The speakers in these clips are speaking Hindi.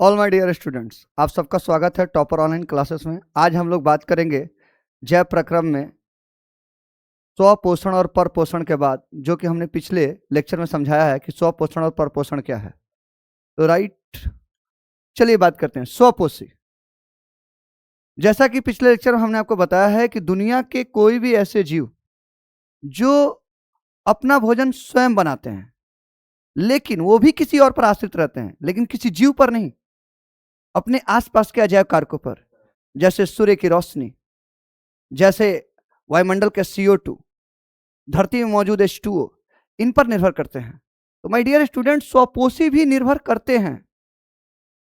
ऑल माय डियर स्टूडेंट्स, आप सबका स्वागत है टॉपर ऑनलाइन क्लासेस में। आज हम लोग बात करेंगे जैव प्रक्रम में स्वपोषण और परपोषण के बाद, जो कि हमने पिछले लेक्चर में समझाया है कि स्वपोषण और परपोषण क्या है। तो राइट, चलिए बात करते हैं स्वपोषी। जैसा कि पिछले लेक्चर में हमने आपको बताया है कि दुनिया के कोई भी ऐसे जीव जो अपना भोजन स्वयं बनाते हैं, लेकिन वो भी किसी और पर आश्रित रहते हैं, लेकिन किसी जीव पर नहीं, अपने आसपास के अजैव कारकों पर, जैसे सूर्य की रोशनी, जैसे वायुमंडल के CO2, धरती में मौजूद H2O, इन पर निर्भर करते हैं। तो माय डियर स्टूडेंट, स्वपोषी भी निर्भर करते हैं।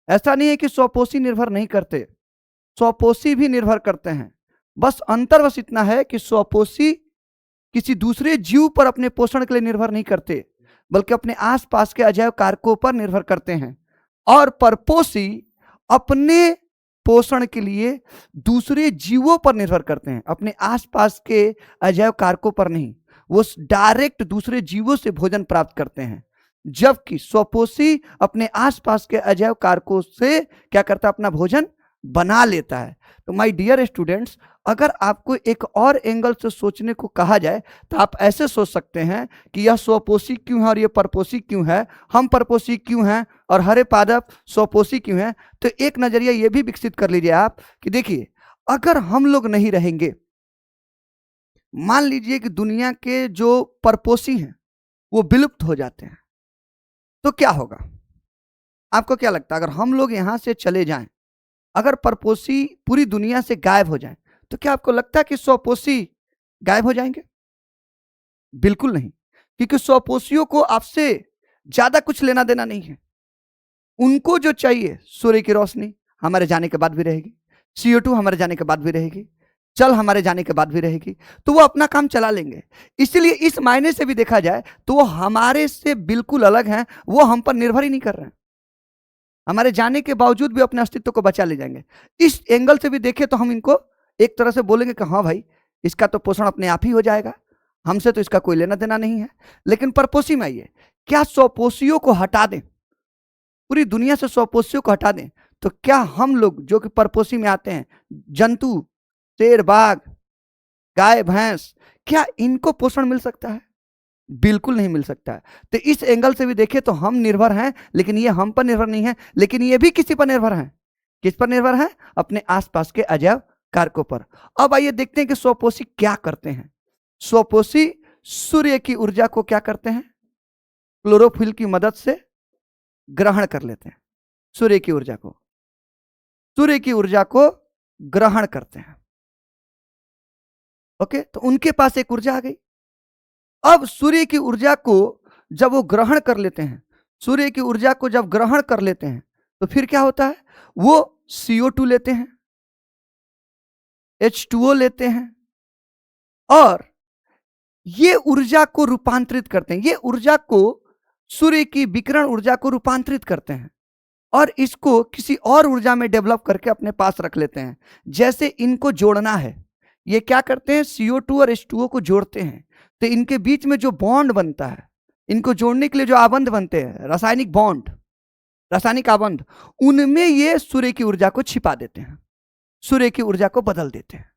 ऐसा नहीं है कि स्वपोषी निर्भर नहीं करते, स्वपोषी भी निर्भर करते हैं। बस इतना है कि स्वपोषी किसी दूसरे जीव पर अपने पोषण के लिए निर्भर नहीं करते, बल्कि अपने आसपास के अजैव कारकों पर निर्भर करते हैं। और परपोषी अपने पोषण के लिए दूसरे जीवों पर निर्भर करते हैं, अपने आसपास के अजैव कारकों पर नहीं। वो डायरेक्ट दूसरे जीवों से भोजन प्राप्त करते हैं, जबकि स्वपोषी अपने आसपास के अजैव कारकों से क्या करता है, अपना भोजन बना लेता है। तो माय डियर स्टूडेंट्स, अगर आपको एक और एंगल से सोचने को कहा जाए तो आप ऐसे सोच सकते हैं कि यह स्वपोषी क्यों है और यह परपोषी क्यों है, हम परपोषी क्यों हैं और हरे पादप स्वपोषी क्यों हैं। तो एक नजरिया यह भी विकसित कर लीजिए आप कि देखिए, अगर हम लोग नहीं रहेंगे, मान लीजिए कि दुनिया के जो परपोषी हैं वो विलुप्त हो जाते हैं, तो क्या होगा? आपको क्या लगता है, अगर हम लोग यहां से चले जाएं, अगर परपोषी पूरी दुनिया से गायब हो जाएं, तो क्या आपको लगता है कि स्वपोषी गायब हो जाएंगे? बिल्कुल नहीं, क्योंकि स्वपोषियों को आपसे ज्यादा कुछ लेना देना नहीं है। उनको जो चाहिए, सूर्य की रोशनी हमारे जाने के बाद भी रहेगी, CO2 हमारे जाने के बाद भी रहेगी, जल हमारे जाने के बाद भी रहेगी, तो वो अपना काम चला लेंगे। इसलिए इस मायने से भी देखा जाए तो वो हमारे से बिल्कुल अलग हैं, वो हम पर निर्भर ही नहीं कर रहे हैं। हमारे जाने के बावजूद भी अपने अस्तित्व को बचा ले जाएंगे। इस एंगल से भी देखें तो हम इनको एक तरह से बोलेंगे कि हाँ भाई, इसका तो पोषण अपने आप ही हो जाएगा, हमसे तो इसका कोई लेना देना नहीं है। लेकिन परपोषी में आइए, क्या स्वपोषियों को हटा दें, पूरी दुनिया से स्वपोषियों को हटा दें, तो क्या हम लोग जो कि परपोषी में आते हैं, जंतु, शेर, बाघ, गाय, भैंस, क्या इनको पोषण मिल सकता है? बिल्कुल नहीं मिल सकता है। तो इस एंगल से भी देखें तो हम निर्भर हैं, लेकिन ये हम पर निर्भर नहीं है, लेकिन ये भी किसी पर निर्भर है। किस पर निर्भर है? अपने आसपास के अजैव कारकों पर। अब आइए देखते हैं कि स्वपोषी क्या करते हैं। स्वपोषी सूर्य की ऊर्जा को क्या करते हैं? क्लोरोफिल की मदद से ग्रहण कर लेते हैं। सूर्य की ऊर्जा को ग्रहण करते हैं। ओके, तो उनके पास एक ऊर्जा आ गई। अब सूर्य की ऊर्जा को जब वो ग्रहण कर लेते हैं, सूर्य की ऊर्जा को जब ग्रहण कर लेते हैं, तो फिर क्या होता है? वो CO2 लेते हैं, H2O लेते हैं, और ये ऊर्जा को रूपांतरित करते हैं। ये ऊर्जा को, सूर्य की विकिरण ऊर्जा को रूपांतरित करते हैं और इसको किसी और ऊर्जा में डेवलप करके अपने पास रख लेते हैं। जैसे इनको जोड़ना है, ये क्या करते हैं? CO2 और H2O को जोड़ते हैं, तो इनके बीच में जो बॉन्ड बनता है, इनको जोड़ने के लिए जो आबंध बनते हैं, रासायनिक बॉन्ड, रासायनिक आबंध, उनमें ये सूर्य की ऊर्जा को छिपा देते हैं, सूर्य की ऊर्जा को बदल देते हैं।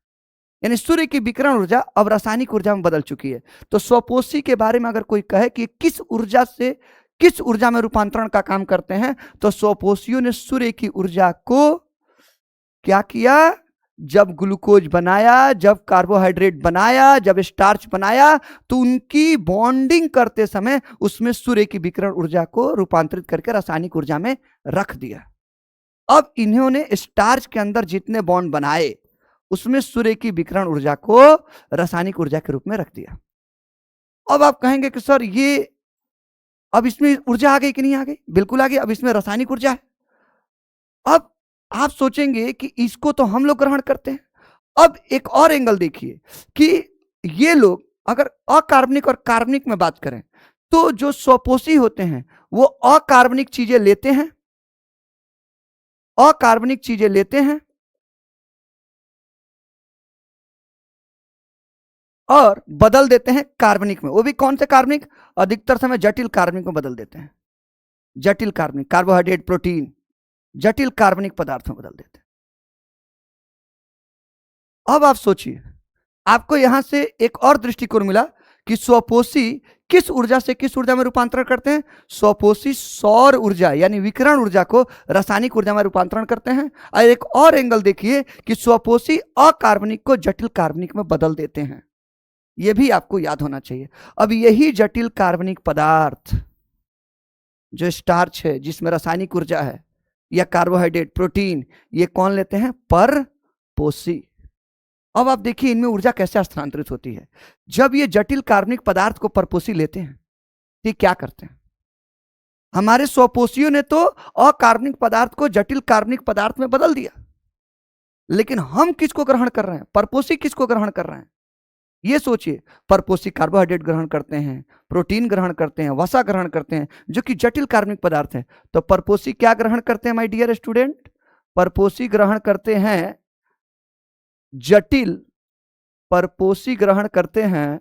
यानी सूर्य की विकिरण ऊर्जा अब रासायनिक ऊर्जा में बदल चुकी है। तो स्वपोषी के बारे में अगर कोई कहे कि किस ऊर्जा से किस ऊर्जा में रूपांतरण का काम करते हैं, तो स्वपोषियों ने सूर्य की ऊर्जा को क्या किया? जब ग्लूकोज बनाया, जब कार्बोहाइड्रेट बनाया, जब स्टार्च बनाया, तो उनकी बॉन्डिंग करते समय उसमें सूर्य की विकिरण ऊर्जा को रूपांतरित करके रासायनिक ऊर्जा में रख दिया। अब इन्होंने स्टार्च के अंदर जितने बॉन्ड बनाए, उसमें सूर्य की विकिरण ऊर्जा को रासायनिक ऊर्जा के रूप में रख दिया। अब आप कहेंगे कि सर, ये अब इसमें ऊर्जा आ गई कि नहीं आ गई? बिल्कुल आ गई। अब इसमें रासायनिक ऊर्जा है। अब आप सोचेंगे कि इसको तो हम लोग ग्रहण करते हैं। अब एक और एंगल देखिए कि ये लोग अगर अकार्बनिक और कार्बनिक में बात करें, तो जो स्वपोषी होते हैं वो अकार्बनिक चीजें लेते हैं, अकार्बनिक चीजें लेते हैं और बदल देते हैं कार्बनिक में। वो भी कौन से कार्बनिक? अधिकतर समय जटिल कार्बनिक में बदल देते हैं। जटिल कार्बनिक, कार्बोहाइड्रेट, प्रोटीन, जटिल कार्बनिक पदार्थ में बदल देते हैं। अब आप सोचिए, आपको यहां से एक और दृष्टिकोण मिला कि स्वपोषी किस ऊर्जा से किस ऊर्जा में रूपांतरण करते हैं। स्वपोषी सौर ऊर्जा यानी विकिरण ऊर्जा को रासायनिक ऊर्जा में रूपांतरण करते हैं। और एक और एंगल देखिए कि स्वपोषी अकार्बनिक को जटिल कार्बनिक में बदल देते हैं। यह भी आपको याद होना चाहिए। अब यही जटिल कार्बनिक पदार्थ जो स्टार्च है, जिसमें रासायनिक ऊर्जा है, या कार्बोहाइड्रेट, प्रोटीन, ये कौन लेते हैं? परपोषी। अब आप देखिए इनमें ऊर्जा कैसे स्थानांतरित होती है। जब ये जटिल कार्बनिक पदार्थ को परपोषी लेते हैं तो क्या करते हैं? हमारे स्वपोषियों ने तो अकार्बनिक पदार्थ को जटिल कार्बनिक पदार्थ में बदल दिया, लेकिन हम किसको ग्रहण कर रहे हैं? परपोषी किसको ग्रहण कर रहे हैं? ये सोचिए, परपोषी कार्बोहाइड्रेट ग्रहण करते हैं, प्रोटीन ग्रहण करते हैं, वसा ग्रहण करते हैं, जो कि जटिल कार्बनिक पदार्थ है। तो परपोषी क्या ग्रहण करते हैं माय डियर स्टूडेंट? परपोषी ग्रहण करते हैं जटिल, परपोषी ग्रहण करते हैं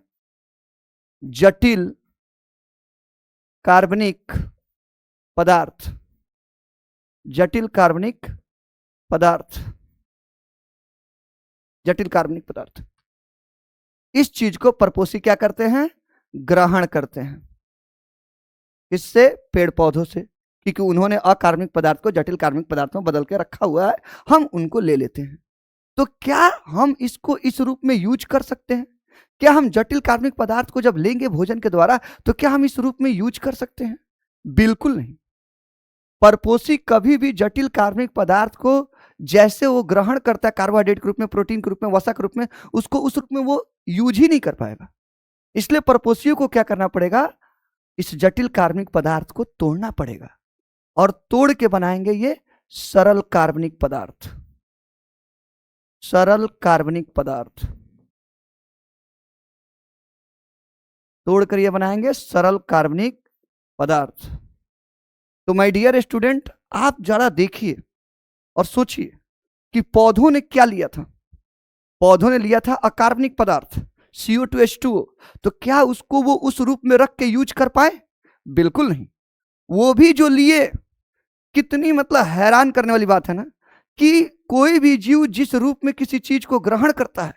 जटिल कार्बनिक पदार्थ, जटिल कार्बनिक पदार्थ, जटिल कार्बनिक पदार्थ। इस चीज को परपोषी क्या करते हैं? ग्रहण करते हैं। इससे पेड़ पौधों से, क्योंकि उन्होंने अकार्बनिक पदार्थ को जटिल कार्बनिक पदार्थ में बदल के रखा हुआ है, हम उनको ले लेते हैं। तो क्या हम इसको इस रूप में यूज कर सकते हैं? क्या हम जटिल कार्बनिक पदार्थ को जब लेंगे भोजन के द्वारा तो क्या हम इस रूप में यूज कर सकते हैं? बिल्कुल नहीं। परपोषी कभी भी जटिल कार्बनिक पदार्थ को जैसे वो ग्रहण करता है कार्बोहाइड्रेट के रूप में, प्रोटीन के रूप में, वसा के रूप में, उसको उस रूप में वो यूज ही नहीं कर पाएगा। इसलिए परपोषियों को क्या करना पड़ेगा? इस जटिल कार्बनिक पदार्थ को तोड़ना पड़ेगा, और तोड़ के बनाएंगे ये सरल कार्बनिक पदार्थ, सरल कार्बनिक पदार्थ। तोड़कर ये बनाएंगे सरल कार्बनिक पदार्थ। तो माय डियर स्टूडेंट, आप जरा देखिए और सोचिए कि पौधों ने क्या लिया था। पौधों ने लिया था अकार्बनिक पदार्थ CO2H2O। तो क्या उसको वो उस रूप में रख के यूज कर पाए? बिल्कुल नहीं। वो भी जो लिए, कितनी मतलब हैरान करने वाली बात है ना, कि कोई भी जीव जिस रूप में किसी चीज को ग्रहण करता है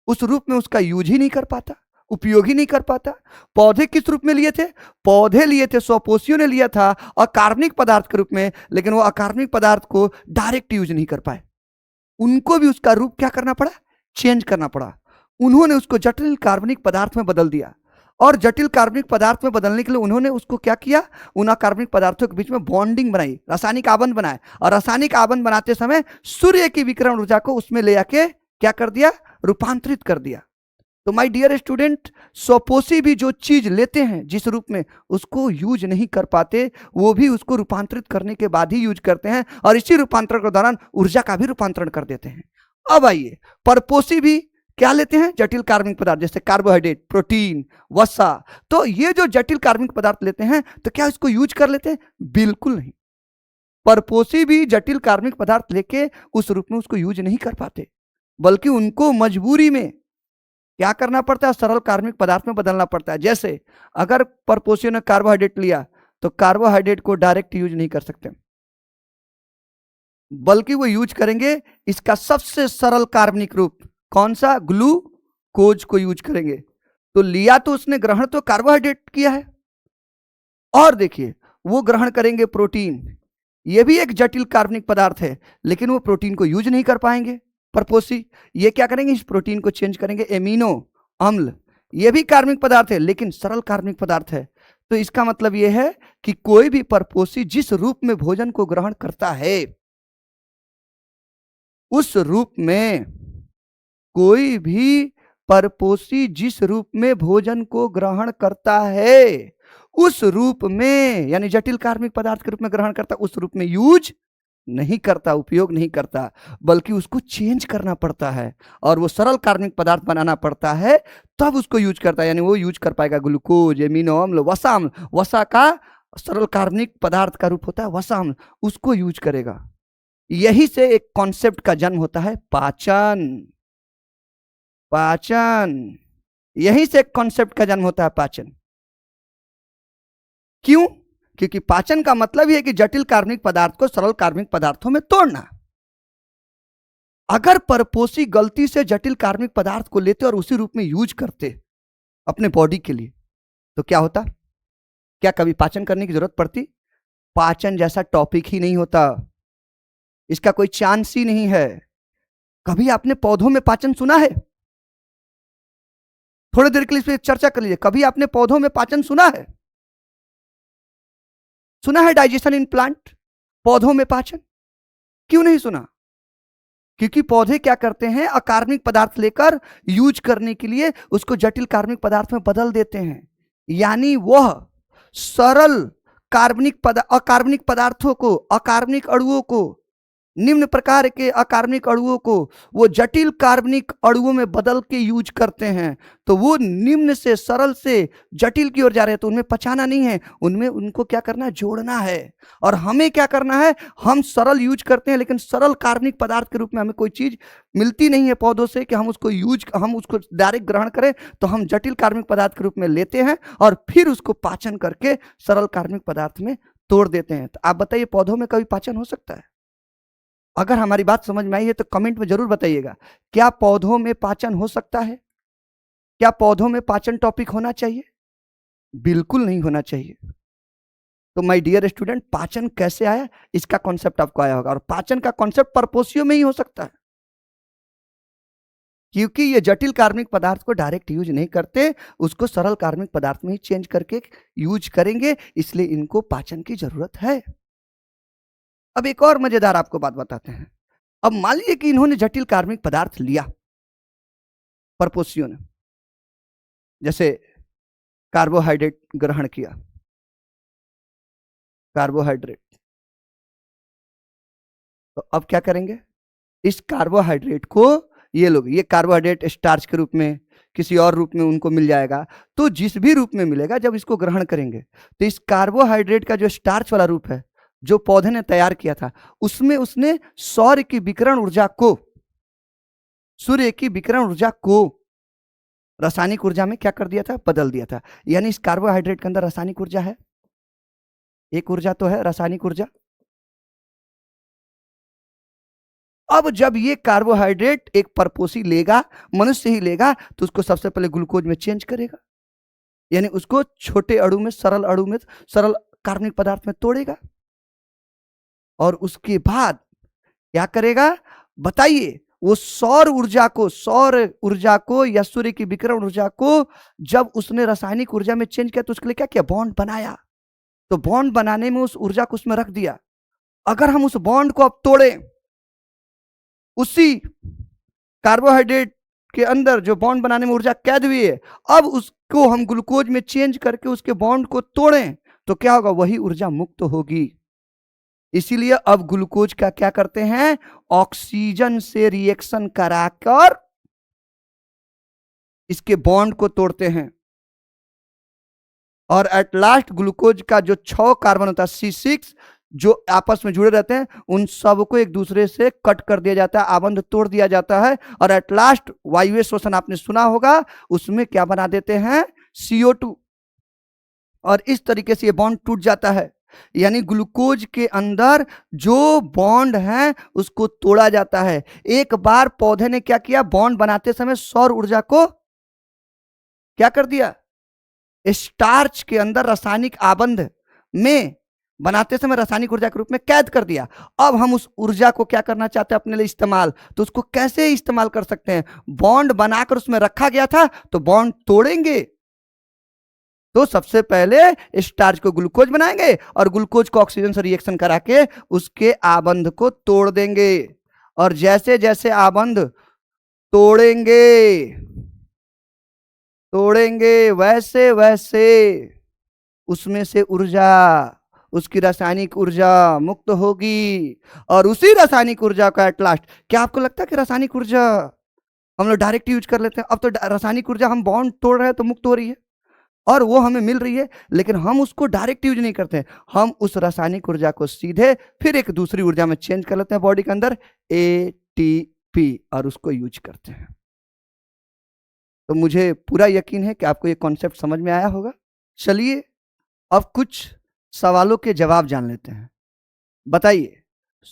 उस रूप में उसका यूज ही नहीं कर पाता, उपयोग ही नहीं कर पाता। पौधे किस रूप में लिए थे? पौधे लिए थे, स्वपोषियों ने लिया था अकार्बनिक पदार्थ के रूप में, लेकिन वो अकार्बनिक पदार्थ को डायरेक्ट यूज नहीं कर पाए। उनको भी उसका रूप क्या करना पड़ा? चेंज करना पड़ा। उन्होंने उसको जटिल कार्बनिक पदार्थ में बदल दिया, और जटिल कार्बनिक पदार्थ में बदलने के लिए उन्होंने उसको क्या किया? उन अकार्बनिक पदार्थों के बीच में बॉन्डिंग बनाई, रासायनिक आबंध बनाए, और रासायनिक आबंध बनाते समय सूर्य की विकिरण ऊर्जा को उसमें ले आके क्या कर दिया? रूपांतरित कर दिया। तो माय डियर स्टूडेंट, स्वपोषी भी जो चीज लेते हैं जिस रूप में, उसको यूज नहीं कर पाते, वो भी उसको रूपांतरित करने के बाद ही यूज करते हैं, और इसी रूपांतरण के दौरान ऊर्जा का भी रूपांतरण कर देते हैं। अब आइए, परपोषी भी क्या लेते हैं? जटिल कार्बनिक पदार्थ, जैसे कार्बोहाइड्रेट, प्रोटीन, वसा। तो ये जो जटिल कार्बनिक पदार्थ लेते हैं तो क्या इसको यूज कर लेते हैं? बिल्कुल नहीं। परपोषी भी जटिल कार्बनिक पदार्थ लेके उस रूप में उसको यूज नहीं कर पाते, बल्कि उनको मजबूरी में क्या करना पड़ता है? सरल कार्बनिक पदार्थ में बदलना पड़ता है। जैसे अगर परपोषियों ने कार्बोहाइड्रेट लिया तो कार्बोहाइड्रेट को डायरेक्ट यूज नहीं कर सकते, बल्कि वो यूज करेंगे इसका सबसे सरल कार्बनिक रूप, कौन सा? ग्लूकोज को यूज करेंगे। तो लिया तो उसने, ग्रहण तो कार्बोहाइड्रेट किया है। और देखिए, वो ग्रहण करेंगे प्रोटीन, ये भी एक जटिल कार्बनिक पदार्थ है, लेकिन वो प्रोटीन को यूज नहीं कर पाएंगे परपोषी। ये क्या करेंगे? इस प्रोटीन को चेंज करेंगे एमिनो अम्ल, ये भी कार्बनिक पदार्थ है लेकिन सरल कार्बनिक पदार्थ है। तो इसका मतलब यह है कि कोई भी परपोषी जिस रूप में भोजन को ग्रहण करता है, उस रूप में, कोई भी परपोषी जिस रूप में भोजन को ग्रहण करता है उस रूप में, यानी जटिल कार्बनिक पदार्थ के रूप में ग्रहण करता, उस रूप में यूज नहीं करता, उपयोग नहीं करता, बल्कि उसको चेंज करना पड़ता है और वो सरल कार्बनिक पदार्थ बनाना पड़ता है, तब उसको यूज करता है। यानी वो यूज कर पाएगा ग्लूकोज, एमिनो अम्ल, वसा अम्ल। वसा का सरल कार्बनिक पदार्थ का रूप होता है वसा अम्ल, उसको यूज करेगा। यही से एक कॉन्सेप्ट का जन्म होता है पाचन। पाचन, यहीं से एक कॉन्सेप्ट का जन्म होता है पाचन। क्यों? क्योंकि पाचन का मतलब ही है कि जटिल कार्बनिक पदार्थ को सरल कार्बनिक पदार्थों में तोड़ना। अगर परपोषी गलती से जटिल कार्बनिक पदार्थ को लेते और उसी रूप में यूज करते अपने बॉडी के लिए, तो क्या होता? क्या कभी पाचन करने की जरूरत पड़ती? पाचन जैसा टॉपिक ही नहीं होता, इसका कोई चांस ही नहीं है। कभी आपने पौधों में पाचन सुना है? थोड़ी देर के लिए इस पर चर्चा कर लीजिए। कभी आपने पौधों में पाचन सुना है? सुना है डाइजेशन इन प्लांट, पौधों में पाचन? क्यों नहीं सुना? क्योंकि पौधे क्या करते हैं, अकार्बनिक पदार्थ लेकर यूज करने के लिए उसको जटिल कार्बनिक पदार्थ में बदल देते हैं। यानी वह सरल अकार्बनिक पदार्थों को, अकार्बनिक अणुओं को, निम्न प्रकार के अकार्बनिक अणुओं को वो जटिल कार्बनिक अणुओं में बदल के यूज करते हैं। तो वो निम्न से सरल से जटिल की ओर जा रहे हैं, तो उनमें पचाना नहीं है, उनमें उनको क्या करना है, जोड़ना है। और हमें क्या करना है, हम सरल यूज करते हैं, लेकिन सरल कार्बनिक पदार्थ के रूप में हमें कोई चीज मिलती नहीं है पौधों से कि हम उसको डायरेक्ट ग्रहण करें। तो हम जटिल कार्बनिक पदार्थ के रूप में लेते हैं और फिर उसको पाचन करके सरल कार्बनिक पदार्थ में तोड़ देते हैं। तो आप बताइए, पौधों में कभी पाचन हो सकता है? अगर हमारी बात समझ में आई है तो कमेंट में जरूर बताइएगा, क्या पौधों में पाचन हो सकता है? क्या पौधों में पाचन टॉपिक होना चाहिए? बिल्कुल नहीं होना चाहिए। तो माय डियर स्टूडेंट, पाचन कैसे आया, इसका कॉन्सेप्ट आपको आया होगा। और पाचन का कॉन्सेप्ट परपोषियों में ही हो सकता है, क्योंकि ये जटिल कार्बनिक पदार्थ को डायरेक्ट यूज नहीं करते, उसको सरल कार्बनिक पदार्थ में ही चेंज करके यूज करेंगे, इसलिए इनको पाचन की जरूरत है। अब एक और मजेदार आपको बात बताते हैं। अब मान लीजिए कि इन्होंने जटिल कार्बनिक पदार्थ लिया, परपोषियों ने, जैसे कार्बोहाइड्रेट ग्रहण किया, कार्बोहाइड्रेट, तो अब क्या करेंगे, इस कार्बोहाइड्रेट को ये लोग, ये कार्बोहाइड्रेट स्टार्च के रूप में, किसी और रूप में उनको मिल जाएगा। तो जिस भी रूप में मिलेगा, जब इसको ग्रहण करेंगे तो इस कार्बोहाइड्रेट का जो स्टार्च वाला रूप है, जो पौधे ने तैयार किया था, उसमें उसने सूर्य की विकिरण ऊर्जा को रासायनिक ऊर्जा में क्या कर दिया था, बदल दिया था। यानी इस कार्बोहाइड्रेट के अंदर रासायनिक ऊर्जा है, एक ऊर्जा तो है रासायनिक ऊर्जा। अब जब ये कार्बोहाइड्रेट एक परपोषी लेगा, मनुष्य ही लेगा, तो उसको सबसे पहले ग्लूकोज में चेंज करेगा, यानी उसको छोटे अणु में, सरल कार्बनिक पदार्थ में तोड़ेगा। और उसके बाद क्या करेगा, बताइए, वो सौर ऊर्जा को या सूर्य की विकिरण ऊर्जा को जब उसने रासायनिक ऊर्जा में चेंज किया, तो उसके लिए क्या किया, बॉन्ड बनाया। तो बॉन्ड बनाने में उस ऊर्जा को उसमें रख दिया। अगर हम उस बॉन्ड को अब तोड़े, उसी कार्बोहाइड्रेट के अंदर जो बॉन्ड बनाने में ऊर्जा कैद हुई है, अब उसको हम ग्लूकोज में चेंज करके उसके बॉन्ड को तोड़ें, तो क्या होगा, वही ऊर्जा मुक्त होगी। इसीलिए अब ग्लूकोज का क्या करते हैं, ऑक्सीजन से रिएक्शन कराकर इसके बॉन्ड को तोड़ते हैं। और एट लास्ट ग्लूकोज का जो 6 कार्बन होता है, C6, जो आपस में जुड़े रहते हैं, उन सबको एक दूसरे से कट कर दिया जाता है, आबंध तोड़ दिया जाता है। और एट लास्ट वायवीय श्वसन आपने सुना होगा, उसमें क्या बना देते हैं, CO2। और इस तरीके से ये बॉन्ड टूट जाता है। यानी ग्लूकोज के अंदर जो बॉन्ड है उसको तोड़ा जाता है। एक बार पौधे ने क्या किया, बॉन्ड बनाते समय सौर ऊर्जा को क्या कर दिया, स्टार्च के अंदर रासायनिक आबंध में बनाते समय रासायनिक ऊर्जा के रूप में कैद कर दिया। अब हम उस ऊर्जा को क्या करना चाहते हैं, अपने लिए इस्तेमाल। तो उसको कैसे इस्तेमाल कर सकते हैं, बॉन्ड बनाकर उसमें रखा गया था, तो बॉन्ड तोड़ेंगे। तो सबसे पहले स्टार्च को ग्लूकोज बनाएंगे और ग्लूकोज को ऑक्सीजन से रिएक्शन करा के उसके आबंध को तोड़ देंगे। और जैसे जैसे आबंध तोड़ेंगे वैसे वैसे उसमें से ऊर्जा, उसकी रासायनिक ऊर्जा मुक्त होगी। और उसी रासायनिक ऊर्जा का एट लास्ट, क्या आपको लगता है कि रासायनिक ऊर्जा हम लोग डायरेक्ट यूज कर लेते हैं? अब तो रासायनिक ऊर्जा हम बॉन्ड तोड़ रहे हैं तो मुक्त हो रही है और वो हमें मिल रही है, लेकिन हम उसको डायरेक्ट यूज नहीं करते। हम उस रासायनिक ऊर्जा को सीधे फिर एक दूसरी ऊर्जा में चेंज कर लेते हैं बॉडी के अंदर, ATP, और उसको यूज करते हैं। तो मुझे पूरा यकीन है कि आपको ये कॉन्सेप्ट समझ में आया होगा। चलिए अब कुछ सवालों के जवाब जान लेते हैं। बताइए,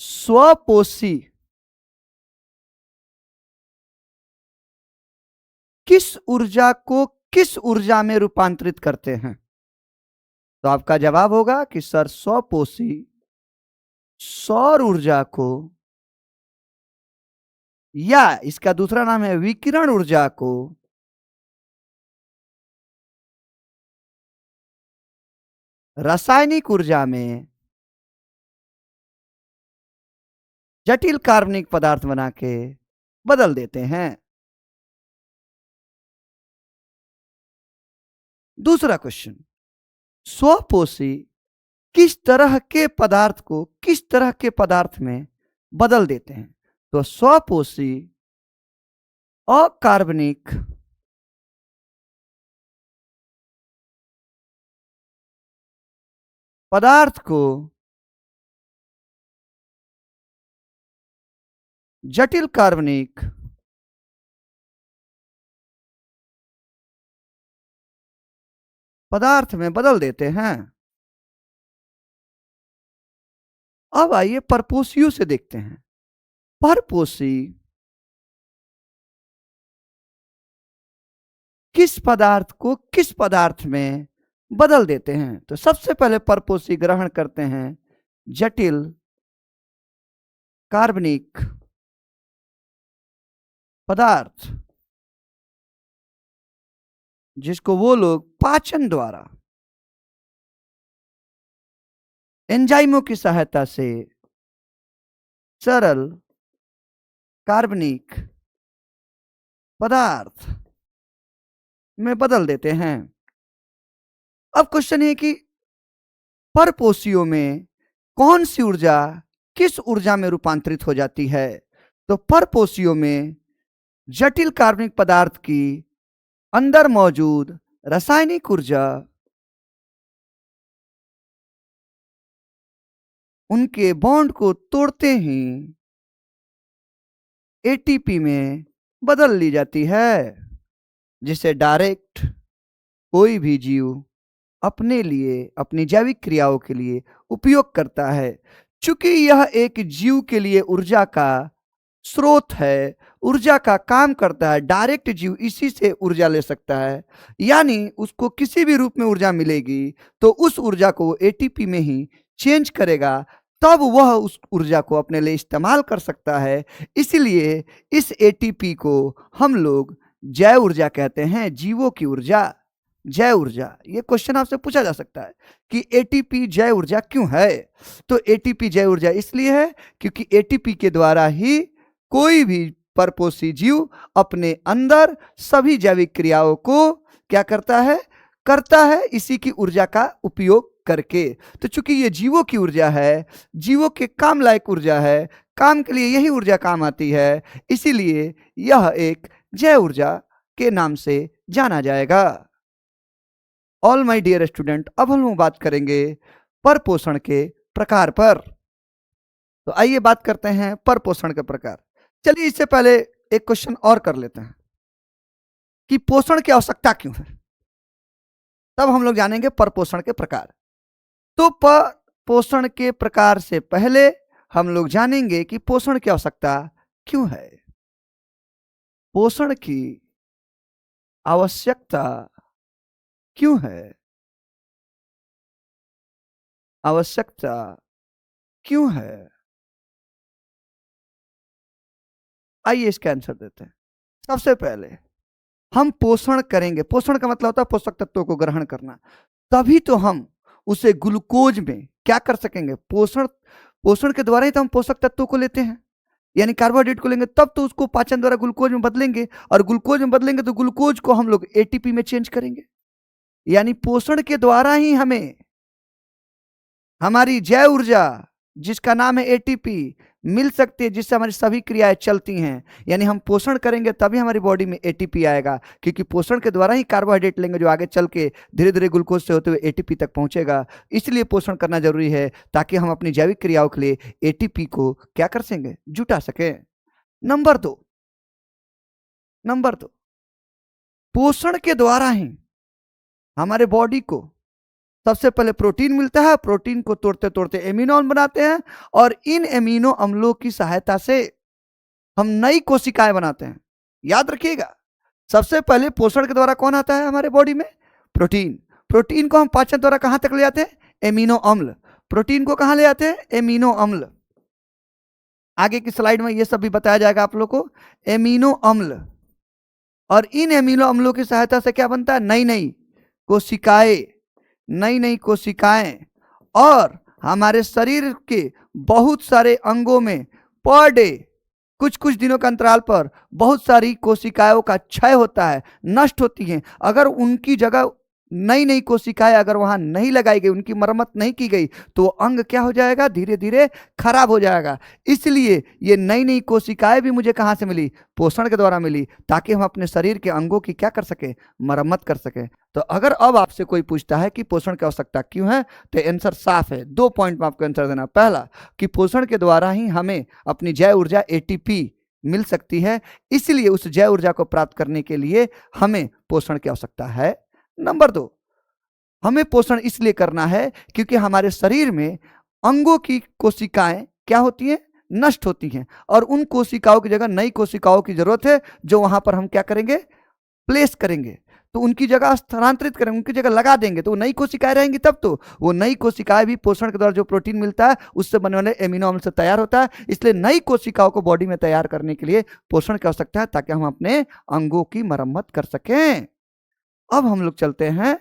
स्वपोषी किस ऊर्जा को किस ऊर्जा में रूपांतरित करते हैं? तो आपका जवाब होगा कि सर, स्वपोषी सौर ऊर्जा को, या इसका दूसरा नाम है विकिरण ऊर्जा को, रासायनिक ऊर्जा में जटिल कार्बनिक पदार्थ बना के बदल देते हैं। दूसरा क्वेश्चन, स्वपोषी किस तरह के पदार्थ को किस तरह के पदार्थ में बदल देते हैं? तो स्वपोषी अकार्बनिक पदार्थ को जटिल कार्बनिक पदार्थ में बदल देते हैं। अब आइए परपोषियों से देखते हैं। परपोषी किस पदार्थ को किस पदार्थ में बदल देते हैं? तो सबसे पहले परपोषी ग्रहण करते हैं जटिल कार्बनिक पदार्थ, जिसको वो लोग पाचन द्वारा एंजाइमों की सहायता से सरल कार्बनिक पदार्थ में बदल देते हैं। अब क्वेश्चन है कि परपोषियों में कौन सी ऊर्जा किस ऊर्जा में रूपांतरित हो जाती है? तो परपोषियों में जटिल कार्बनिक पदार्थ की अंदर मौजूद रासायनिक ऊर्जा उनके बॉन्ड को तोड़ते ही एटीपी में बदल ली जाती है, जिसे डायरेक्ट कोई भी जीव अपने लिए अपनी जैविक क्रियाओं के लिए उपयोग करता है। चूंकि यह एक जीव के लिए ऊर्जा का स्रोत है, ऊर्जा का काम करता है, डायरेक्ट जीव इसी से ऊर्जा ले सकता है, यानी उसको किसी भी रूप में ऊर्जा मिलेगी तो उस ऊर्जा को एटीपी में ही चेंज करेगा, तब वह उस ऊर्जा को अपने लिए इस्तेमाल कर सकता है। इसलिए इस एटीपी को हम लोग जैव ऊर्जा कहते हैं, जीवों की ऊर्जा, जैव ऊर्जा। ये क्वेश्चन आपसे पूछा जा सकता है कि एटीपी जैव ऊर्जा क्यों है? तो एटीपी जैव ऊर्जा इसलिए है क्योंकि एटीपी के द्वारा ही कोई भी परपोषी जीव अपने अंदर सभी जैविक क्रियाओं को क्या करता है इसी की ऊर्जा का उपयोग करके। तो चूंकि ये जीवों की ऊर्जा है, जीवों के काम लायक ऊर्जा है, काम के लिए यही ऊर्जा काम आती है, इसीलिए यह एक जैव ऊर्जा के नाम से जाना जाएगा। ऑल माय डियर स्टूडेंट, अब हम बात करेंगे परपोषण के प्रकार पर। तो आइए बात करते हैं परपोषण के प्रकार। चलिए इससे पहले एक क्वेश्चन और कर लेते हैं कि पोषण की आवश्यकता क्यों है, तब हम लोग जानेंगे परपोषण के प्रकार। तो पोषण के प्रकार से पहले हम लोग जानेंगे कि पोषण की आवश्यकता क्यों है। पोषण की आवश्यकता क्यों है? आवश्यकता क्यों है? आइए इसका आंसर देते हैं। सबसे पहले हम पोषण करेंगे, पोषण का मतलब होता है पोषक तत्वों को ग्रहण करना, तभी तो हम उसे ग्लूकोज में क्या कर सकेंगे, पोषण के द्वारा ही तो हम पोषक तत्वों को लेते हैं, यानी कार्बोहाइड्रेट को लेंगे तब तो उसको पाचन द्वारा ग्लूकोज में बदलेंगे, और ग्लूकोज में बदलेंगे तो ग्लूकोज को हम लोग एटीपी में चेंज करेंगे। यानी पोषण के द्वारा ही हमें हमारी जैव ऊर्जा जिसका नाम है एटीपी मिल सकती है, जिससे हमारी सभी क्रियाएं चलती हैं। यानी हम पोषण करेंगे तभी हमारी बॉडी में एटीपी आएगा, क्योंकि पोषण के द्वारा ही कार्बोहाइड्रेट लेंगे जो आगे चल के धीरे धीरे ग्लूकोज से होते हुए एटीपी तक पहुंचेगा। इसलिए पोषण करना जरूरी है ताकि हम अपनी जैविक क्रियाओं के लिए एटीपी को क्या कर सकेंगे, जुटा सके। नंबर दो, पोषण के द्वारा ही हमारे बॉडी को सबसे पहले प्रोटीन मिलता है, प्रोटीन को तोड़ते तोड़ते एमिनो अम्ल बनाते हैं, और इन एमिनो अम्लों की सहायता से हम नई कोशिकाएं बनाते हैं। याद रखिएगा, सबसे पहले पोषण के द्वारा कौन आता है हमारे बॉडी में? प्रोटीन। प्रोटीन को हम पाचन द्वारा कहां तक ले जाते हैं? एमिनो अम्ल। प्रोटीन को कहां ले जाते हैं? एमिनो अम्ल। आगे की स्लाइड में यह सब भी बताया जाएगा आप लोग को। एमिनो अम्ल, और इन एमिनो अम्लों की सहायता से क्या बनता है? नई नई कोशिकाएं। नई नई कोशिकाएं, और हमारे शरीर के बहुत सारे अंगों में पर डे, कुछ कुछ दिनों के अंतराल पर बहुत सारी कोशिकाओं का क्षय होता है, नष्ट होती हैं। अगर उनकी जगह नई नई कोशिकाएं अगर वहां नहीं लगाई गई, उनकी मरम्मत नहीं की गई, तो अंग क्या हो जाएगा? धीरे धीरे खराब हो जाएगा। इसलिए ये नई नई कोशिकाएं भी मुझे कहां से मिली? पोषण के द्वारा मिली, ताकि हम अपने शरीर के अंगों की क्या कर सके? मरम्मत कर सके। तो अगर अब आपसे कोई पूछता है कि पोषण की आवश्यकता क्यों है, तो आंसर साफ है। 2 पॉइंट में आपको आंसर देना। पहला, कि पोषण के द्वारा ही हमें अपनी जैव ऊर्जा एटीपी मिल सकती है, इसलिए उस जैव ऊर्जा को प्राप्त करने के लिए हमें पोषण की आवश्यकता है। नंबर 2, हमें पोषण इसलिए करना है क्योंकि हमारे शरीर में अंगों की कोशिकाएं क्या होती हैं? नष्ट होती हैं, और उन कोशिकाओं की जगह नई कोशिकाओं की जरूरत है, जो वहां पर हम क्या करेंगे? प्लेस करेंगे। तो उनकी जगह स्थानांतरित करेंगे, उनकी जगह लगा देंगे, तो नई कोशिकाएं रहेंगी। तब तो वो नई कोशिकाएं भी पोषण के द्वारा जो प्रोटीन मिलता है उससे बनने वाले एमिनो अम्ल से तैयार होता है। इसलिए नई कोशिकाओं को बॉडी में तैयार करने के लिए पोषण की आवश्यकता है, ताकि हम अपने अंगों की मरम्मत कर सकें। अब हम लोग चलते हैं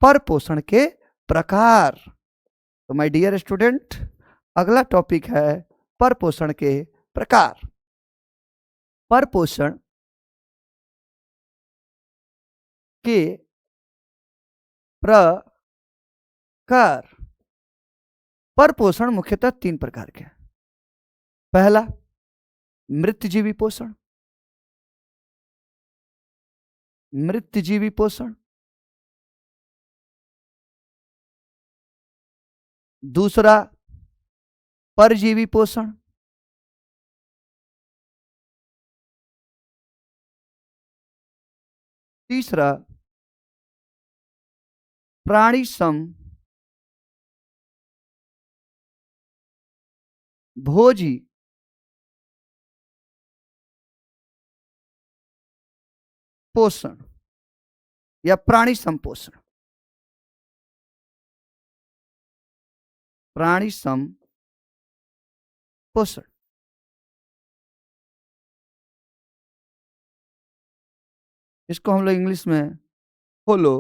पर पोषण के प्रकार। तो माय डियर स्टूडेंट, अगला टॉपिक है पर पोषण के प्रकार। पर पोषण के प्रकार। पर पोषण मुख्यतः 3 प्रकार के हैं। पहला, मृतजीवी पोषण। मृतजीवी पोषण। दूसरा, परजीवी पोषण। तीसरा, प्राणी सम भोजी पोषण या प्राणी संपोषण। प्राणी सम पोषण। इसको हम लोग इंग्लिश में होलो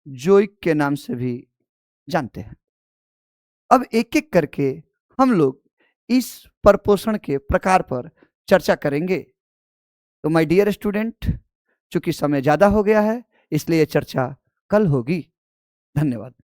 जोइक के नाम से भी जानते हैं। अब एक एक करके हम लोग इस परपोषण के प्रकार पर चर्चा करेंगे। तो माय डियर स्टूडेंट, चूंकि समय ज्यादा हो गया है, इसलिए चर्चा कल होगी। धन्यवाद।